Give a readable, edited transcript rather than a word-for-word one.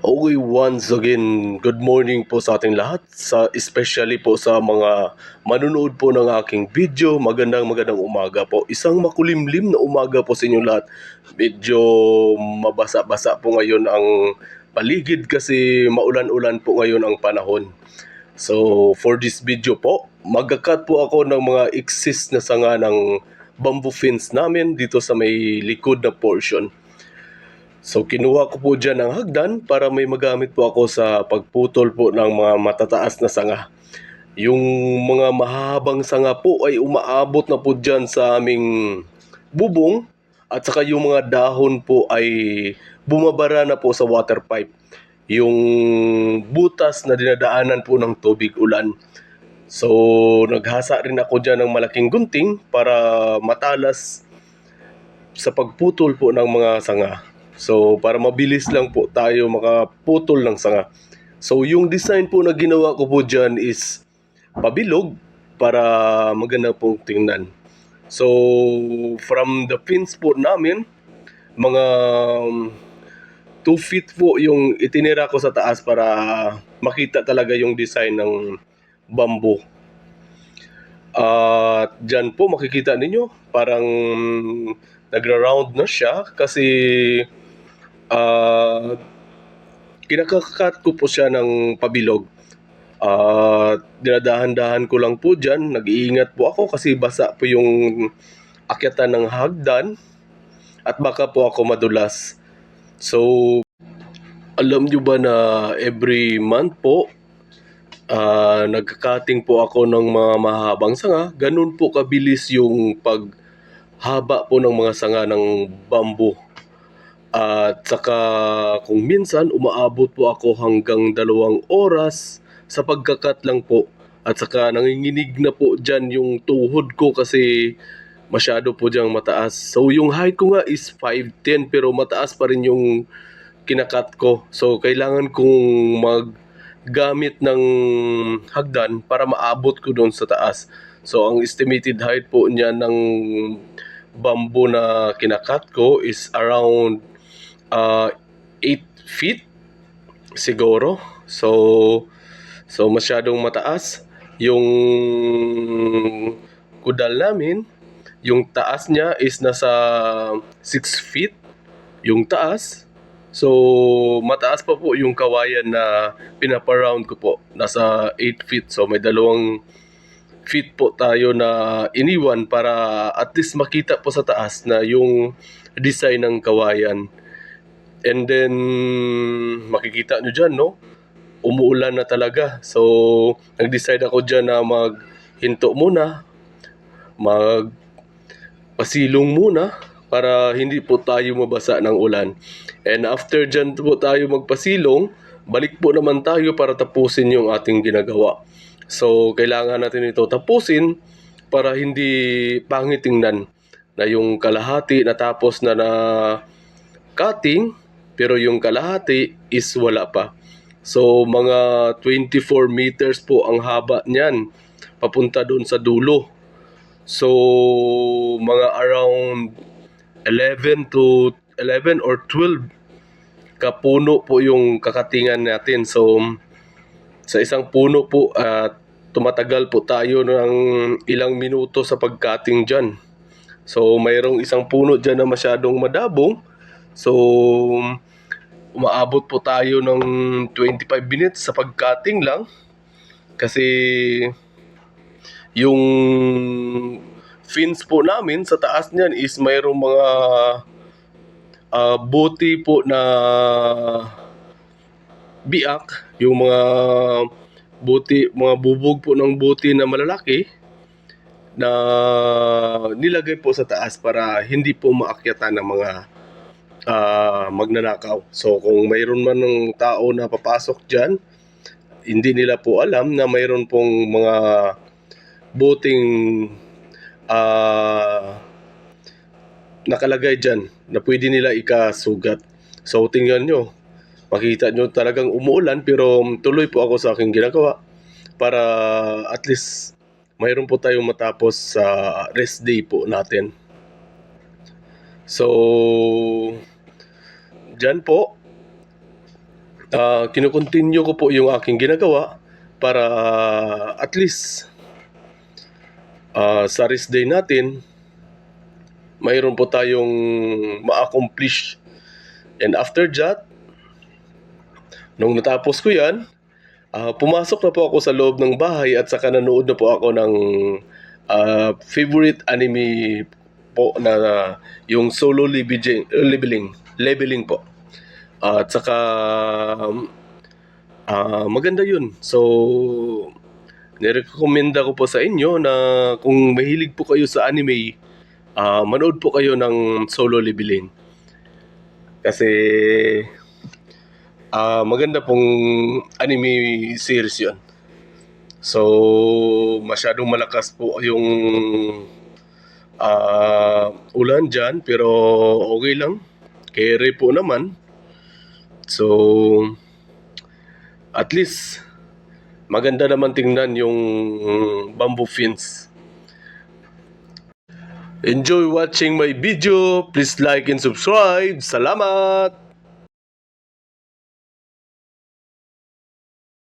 Okay, once again, good morning po sa ating lahat, especially po sa mga manunood po ng aking video. Magandang umaga po. Isang makulimlim na umaga po sa inyo lahat. Medyo mabasa-basa po ngayon ang paligid kasi maulan-ulan po ngayon ang panahon. So, for this video po, magkakat po ako ng mga excess na sanga ng bamboo fence namin dito sa may likod na portion. So kinuha ko po dyan ng hagdan para may magamit po ako sa pagputol po ng mga matataas na sanga. Yung mga mahabang sanga po ay umaabot na po dyan sa aming bubong at saka yung mga dahon po ay bumabara na po sa water pipe. Yung butas na dinadaanan po ng tubig ulan. So naghasa rin ako dyan ng malaking gunting para matalas sa pagputol po ng mga sanga. So, para mabilis lang po tayo makaputol ng sanga. So, yung design po na ginawa ko po dyan is pabilog para maganda pong tingnan. So, from the fence po namin, mga 2 feet po yung itinira ko sa taas para makita talaga yung design ng bamboo. At dyan po makikita ninyo, parang nagra-round na siya kasi kinakakat ko po siya ng pabilog. Dinadahan-dahan ko lang po dyan. Nag-iingat po ako kasi basa po yung akyatan ng hagdan at baka po ako madulas. So, alam nyo ba na every month po, nagka-cutting po ako ng mga mahabang sanga. Ganun po kabilis yung paghaba po ng mga sanga ng bamboo. At saka kung minsan umaabot po ako hanggang 2 oras sa pagkakat lang po. At saka nanginginig na po dyan yung tuhod ko kasi masyado po dyang mataas. So yung height ko nga is 5'10" pero mataas pa rin yung kinakat ko. So kailangan kong maggamit ng hagdan para maabot ko doon sa taas. So ang estimated height po niya ng bamboo na kinakat ko is around 8 feet siguro. So masyadong mataas yung kudal namin. Yung taas niya is nasa 6 feet yung taas. So mataas pa po yung kawayan na pinaparound ko po, nasa 8 feet. So may 2 feet po tayo na iniwan para at least makita po sa taas na yung design ng kawayan. And then, makikita nyo dyan, no? Umuulan na talaga. So, nag-decide ako dyan na maghinto muna, magpasilong muna, para hindi po tayo mabasa ng ulan. And after dyan po tayo magpasilong, balik po naman tayo para tapusin yung ating ginagawa. So, kailangan natin ito tapusin para hindi pangit tingnan na yung kalahati natapos na cutting, pero yung kalahati is wala pa. So mga 24 meters po ang haba niyan papunta doon sa dulo. So mga around 11 or 12 kapuno po yung kakatingan natin. So sa isang puno po tumatagal po tayo ng ilang minuto sa pagcutting dyan. So mayroong isang puno dyan na masyadong madabong. So umaabot po tayo ng 25 minutes sa pag-cutting lang kasi yung fins po namin sa taas niyan is mayroong mga buti po na biak, yung mga buti, mga bubog po ng buti na malalaki na nilagay po sa taas para hindi po maakyatan ng mga magnanakaw. So kung mayroon man ng tao na papasok dyan, hindi nila po alam na mayroon pong mga boting nakalagay dyan na pwede nila ikasugat. So tingnan nyo, makita nyo talagang umuulan pero tuloy po ako sa aking ginagawa para at least mayroon po tayong matapos sa rest day po natin. So dyan po, Kino-continue ko po yung aking ginagawa para at least sa rest day natin, mayroon po tayong ma-accomplish. And after that, nung natapos ko yan, pumasok na po ako sa loob ng bahay at saka nanood na po ako ng favorite anime po na yung solo leveling po. At saka maganda yun. So, nirekomenda ko po sa inyo na kung mahilig po kayo sa anime, manood po kayo ng solo leveling. Kasi maganda pong anime series yun. So, masyadong malakas po yung ulan dyan, pero okay lang. Kere po naman. So, at least, maganda naman tingnan yung bamboo fence. Enjoy watching my video. Please like and subscribe. Salamat!